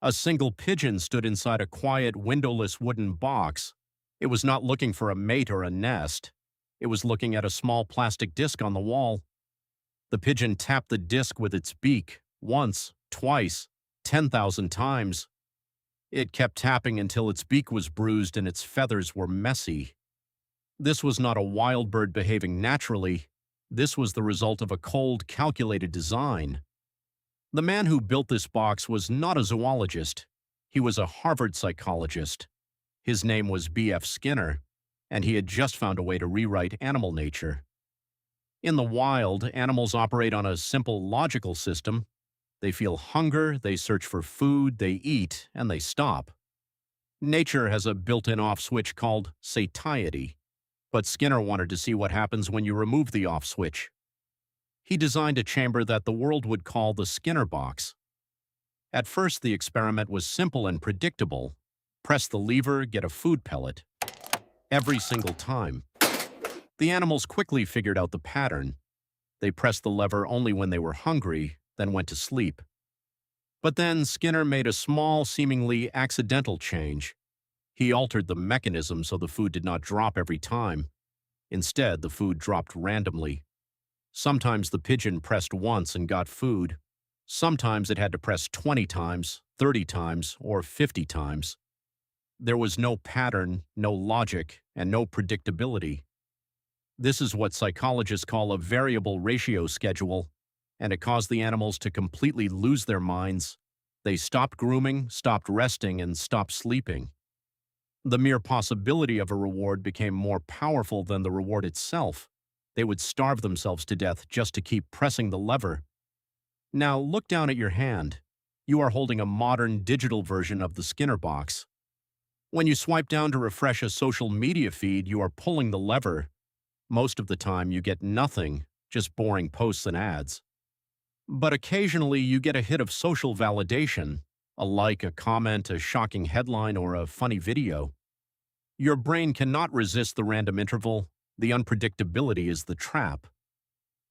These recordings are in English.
A single pigeon stood inside a quiet, windowless wooden box. It was not looking for a mate or a nest. It was looking at a small plastic disc on the wall. The pigeon tapped the disc with its beak, once, twice, 10,000 times. It kept tapping until its beak was bruised and its feathers were messy. This was not a wild bird behaving naturally. This was the result of a cold, calculated design. The man who built this box was not a zoologist. He was a Harvard psychologist. His name was B.F. Skinner, and he had just found a way to rewrite animal nature. In the wild, animals operate on a simple logical system. They feel hunger, they search for food, they eat, and they stop. Nature has a built-in off switch called satiety, but Skinner wanted to see what happens when you remove the off switch. He designed a chamber that the world would call the Skinner box. At first, the experiment was simple and predictable. Press the lever, get a food pellet. Every single time. The animals quickly figured out the pattern. They pressed the lever only when they were hungry, then went to sleep. But then Skinner made a small, seemingly accidental change. He altered the mechanism so the food did not drop every time. Instead, the food dropped randomly. Sometimes the pigeon pressed once and got food. Sometimes it had to press 20 times, 30 times, or 50 times. There was no pattern, no logic, and no predictability. This is what psychologists call a variable ratio schedule, and it caused the animals to completely lose their minds. They stopped grooming, stopped resting, and stopped sleeping. The mere possibility of a reward became more powerful than the reward itself. They would starve themselves to death just to keep pressing the lever. Now look down at your hand. You are holding a modern digital version of the Skinner box. When you swipe down to refresh a social media feed, you are pulling the lever. Most of the time you get nothing, just boring posts and ads. But occasionally you get a hit of social validation, a like, a comment, a shocking headline, or a funny video. Your brain cannot resist the random interval. The unpredictability is the trap.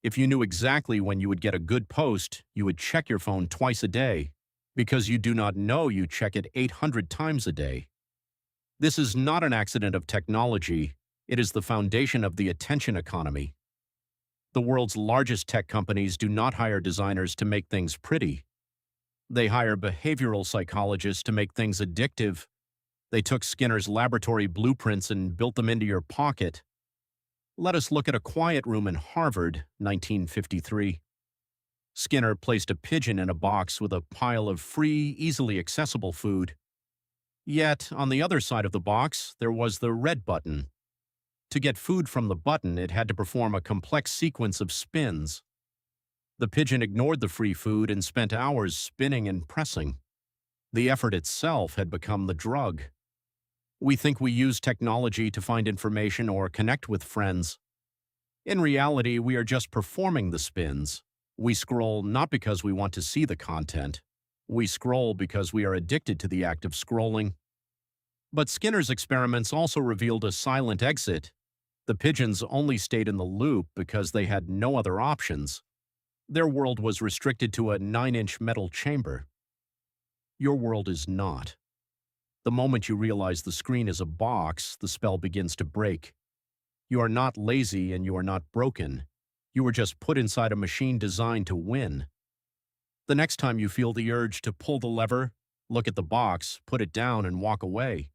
If you knew exactly when you would get a good post, you would check your phone twice a day, because you do not know you check it 800 times a day. This is not an accident of technology. It is the foundation of the attention economy. The world's largest tech companies do not hire designers to make things pretty. They hire behavioral psychologists to make things addictive. They took Skinner's laboratory blueprints and built them into your pocket. Let us look at a quiet room in Harvard, 1953. Skinner placed a pigeon in a box with a pile of free, easily accessible food. Yet, on the other side of the box, there was the red button. To get food from the button, it had to perform a complex sequence of spins. The pigeon ignored the free food and spent hours spinning and pressing. The effort itself had become the drug. We think we use technology to find information or connect with friends. In reality, we are just performing the spins. We scroll not because we want to see the content. We scroll because we are addicted to the act of scrolling. But Skinner's experiments also revealed a silent exit. The pigeons only stayed in the loop because they had no other options. Their world was restricted to a 9-inch metal chamber. Your world is not. The moment you realize the screen is a box, the spell begins to break. You are not lazy and you are not broken. You were just put inside a machine designed to win. The next time you feel the urge to pull the lever, look at the box, put it down, and walk away.